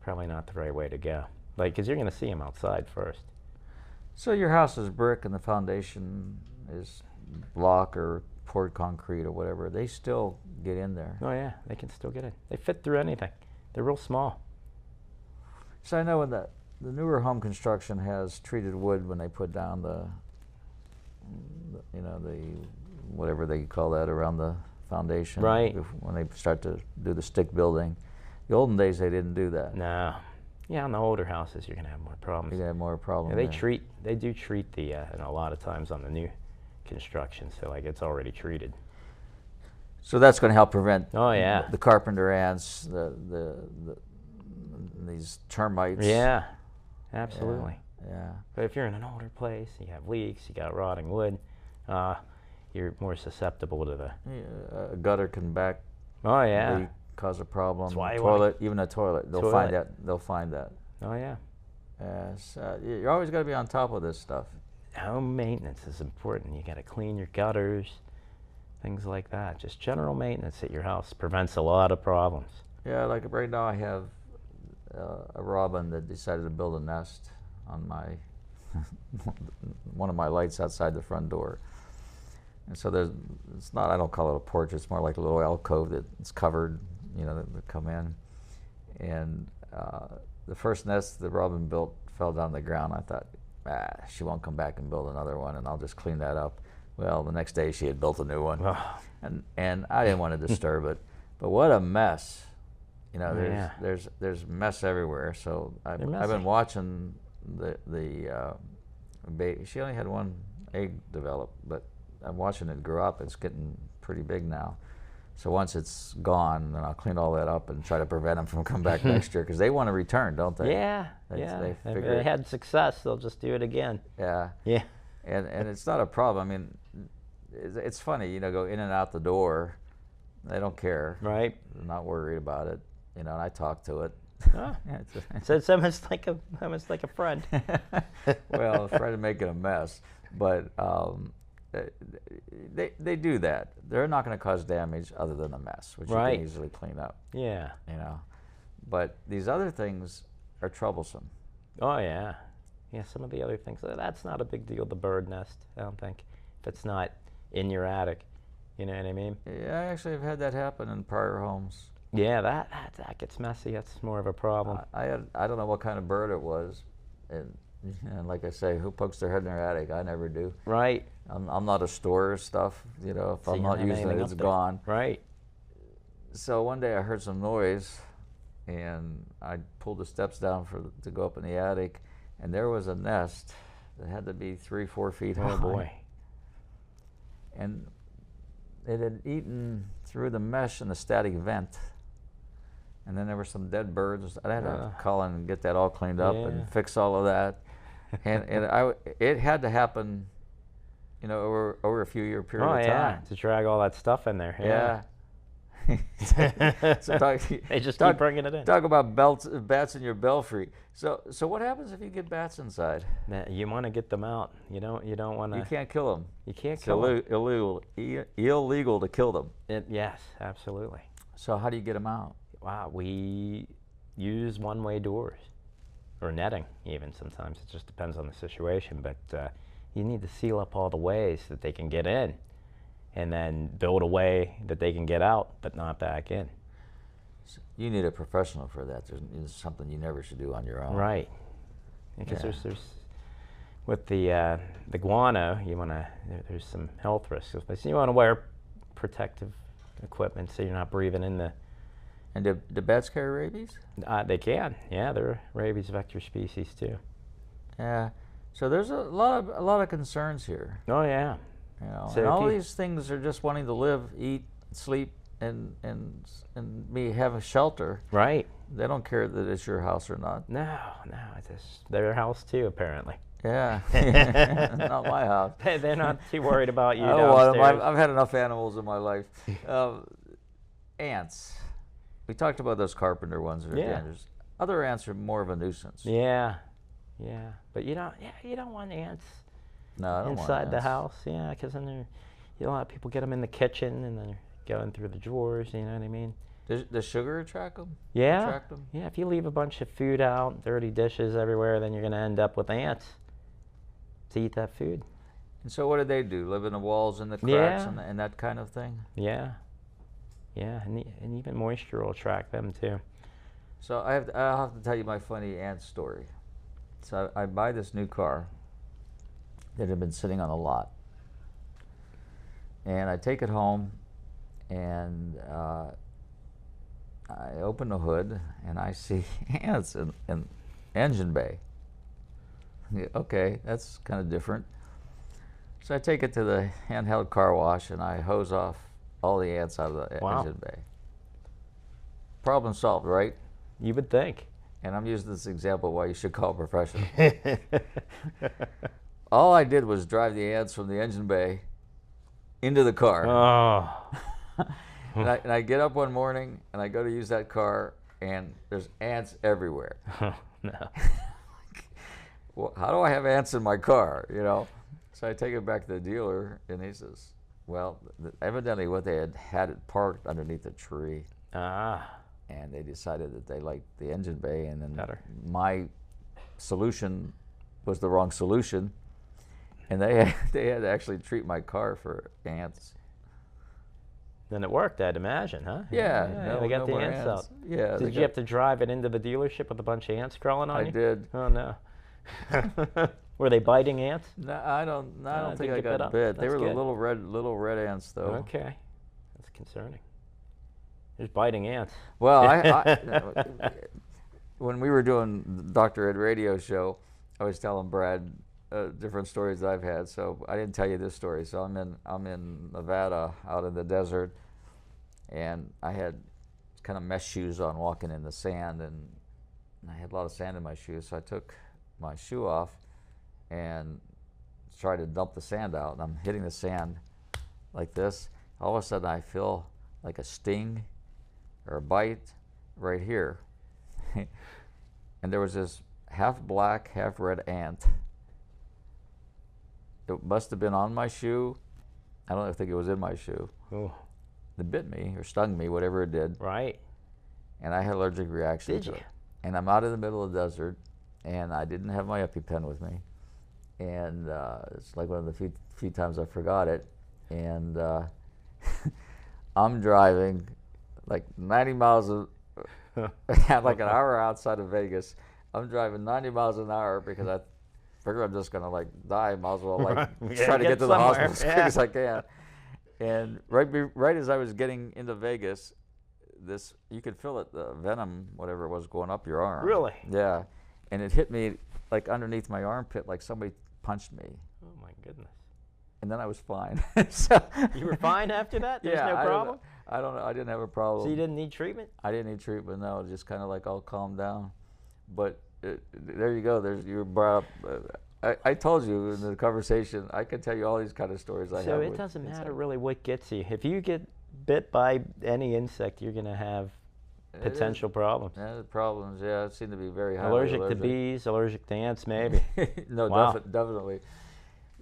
probably not the right way to go. Like, because you're going to see them outside first. So your house is brick and the foundation is block or poured concrete or whatever. They still get in there. Oh yeah, they can still get in. They fit through anything. They're real small. So I know when the newer home construction has treated wood when they put down the whatever they call that around the foundation. Right. When they start to do the stick building. The olden days they didn't do that. No. Yeah, on the older houses you're gonna have more problems. You're gonna have more problems. Yeah, they do treat the and a lot of times on the new construction, so like it's already treated. So that's going to help prevent the carpenter ants, these termites. Yeah, absolutely. Yeah. But if you're in an older place, you have leaks, you got rotting wood, you're more susceptible to the. Yeah, a gutter can back. Oh yeah. Leak, cause a problem. That's why toilet, even a toilet, they'll find that. They'll find that. Oh yeah. Yes, you're always got to be on top of this stuff. Home maintenance is important. You got to clean your gutters, things like that. Just general maintenance at your house prevents a lot of problems. Yeah, like right now I have a robin that decided to build a nest on my one of my lights outside the front door. And so it's not, I don't call it a porch, it's more like a little alcove that's covered, that come in. And the first nest the robin built fell down the ground. I thought, she won't come back and build another one, and I'll just clean that up. Well, the next day she had built a new one, and I didn't want to disturb it. But what a mess! There's mess everywhere. So I've been watching the baby. She only had one egg develop, but I'm watching it grow up. It's getting pretty big now. So once it's gone, then I'll clean all that up and try to prevent them from coming back next year, because they want to return, don't they? Yeah, They if they had success, they'll just do it again. Yeah. Yeah. And it's not a problem. I mean, it's funny, go in and out the door. They don't care. Right. They're not worried about it. And I talk to it. Oh. So it's almost like a friend. Well, afraid of making a mess, but they do that. They're not going to cause damage other than a mess, which you can easily clean up. Yeah. But these other things are troublesome. Oh yeah. Yeah, some of the other things, that's not a big deal. The bird nest, I don't think, if it's not in your attic. You know what I mean? Yeah, I actually have had that happen in prior homes. Yeah, that gets messy. That's more of a problem. I don't know what kind of bird it was, and like I say, who pokes their head in their attic? I never do. Right. I'm not a store of stuff. If I'm not using it, it's gone. Right. So one day I heard some noise, and I pulled the steps down to go up in the attic, and there was a nest that had to be 3-4 feet high. Oh boy. And it had eaten through the mesh in the static vent. And then there were some dead birds. I had to call in and get that all cleaned up and fix all of that. And it had to happen, over a few year period of time. To drag all that stuff in there. Yeah. So they just keep bringing it in. Talk about bats in your belfry. So what happens if you get bats inside? You want to get them out. You don't want to. You can't kill them. You can't kill them. Illegal to kill them. Yes, absolutely. So how do you get them out? Wow, we use one-way doors, or netting even sometimes. It just depends on the situation. But you need to seal up all the ways that they can get in, and then build a way that they can get out, but not back in. So you need a professional for that. There's something you never should do on your own. Right. Because there's with the guano, there's some health risks. So you want to wear protective equipment so you're not breathing in the. And do bats carry rabies? They can. Yeah, they're a rabies vector species too. Yeah. So there's a lot of concerns here. Oh yeah. You know, So and if all you- these things are just wanting to live, eat, sleep, and me have a shelter. Right. They don't care that it's your house or not. No, it's their house too, apparently. Yeah. Not my house. They're not too worried about you I don't want 'em. downstairs. I've had enough animals in my life. Ants. We talked about those carpenter ones that are Yeah. dangerous. Other ants are more of a nuisance. Yeah. But you don't want ants No, I don't want inside the ants. house. Yeah, because then a lot of people get them in the kitchen and then they're going through the drawers. You know what I mean? Does sugar attract them? Yeah. Attract them? Yeah. If you leave a bunch of food out, dirty dishes everywhere, then you're going to end up with ants to eat that food. And so what do they do? Live in the walls and the cracks Yeah. and that kind of thing? Yeah. And even moisture will attract them too. So I'll have to tell you my funny ant story. So I buy this new car that had been sitting on a lot. And I take it home and I open the hood and I see ants in engine bay. Yeah, okay, that's kind of different. So I take it to the handheld car wash and I hose off all the ants out of the Wow. engine bay. Problem solved, right? You would think. And I'm using this example why you should call a professional. All I did was drive the ants from the engine bay into the car. Oh. And I get up one morning and I go to use that car and there's ants everywhere. No. Well, how do I have ants in my car, you know? So I take it back to the dealer and he says, well, evidently what they had it parked underneath a tree. Ah. And they decided that they liked the engine bay, and then Better. my solution was the wrong solution, and they had to actually treat my car for ants. Then it worked, I'd imagine, huh? Yeah, they got no the more ants out. Yeah. Did you have to drive it into the dealership with a bunch of ants crawling on I you? did. Oh no. Were they biting ants? No, I don't think I didn't get bit got up. bit. They That's were the good. little red ants, though. Okay. That's concerning. There's biting ants. Well, when we were doing the Dr. Ed radio show, I was telling Brad different stories that I've had. So I didn't tell you this story. So I'm in Nevada, out in the desert, and I had kind of mesh shoes on, walking in the sand, and I had a lot of sand in my shoes. So I took my shoe off and tried to dump the sand out, and I'm hitting the sand like this. All of a sudden, I feel like a sting or a bite right here. And there was this half black, half red ant. It must have been on my shoe. I don't think it was in my shoe. Oh. It bit me or stung me, whatever it did. Right. And I had an allergic reaction Did to you? it. And I'm out in the middle of the desert, and I didn't have my EpiPen with me. And it's like one of the few times I forgot it. And I'm driving like 90 miles like an hour outside of Vegas. I'm driving 90 miles an hour because I figure I'm just gonna like die. Might as well like try to get to the hospital as quick as I can. And right as I was getting into Vegas, you could feel it, the venom, whatever it was, going up your arm. Really? Yeah. And it hit me like underneath my armpit, like somebody punched me. Oh my goodness. And then I was fine. So, You were fine after that? There's yeah, no problem? I don't know. I didn't have a problem. So you didn't need treatment? I didn't need treatment. No, just kind of like all calmed down. But there you go. You were brought up. I told you in the conversation, I could tell you all these kind of stories I have. So it doesn't matter really what gets you. If you get bit by any insect, you're going to have potential problems. Yeah, the problems. Yeah, it seemed to be very highly Allergic to bees, allergic to ants, maybe. No, Wow. definitely.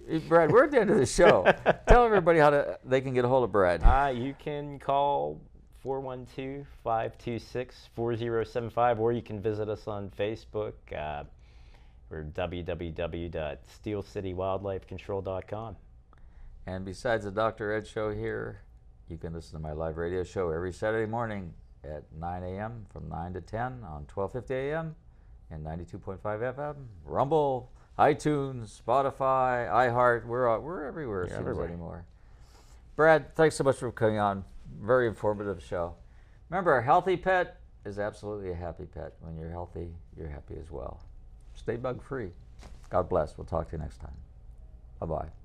Hey, Brad, we're at the end of the show. Tell everybody how they can get a hold of Brad. You can call 412-526-4075, or you can visit us on Facebook. We're www.steelcitywildlifecontrol.com. And besides the Dr. Ed show here, you can listen to my live radio show every Saturday morning at 9 a.m. from 9 to 10 on 1250 a.m. and 92.5 FM, Rumble, iTunes, Spotify, iHeart. We're everywhere it seems anymore. Brad, thanks so much for coming on. Very informative show. Remember, a healthy pet is absolutely a happy pet. When you're healthy, you're happy as well. Stay bug free. God bless. We'll talk to you next time. Bye-bye.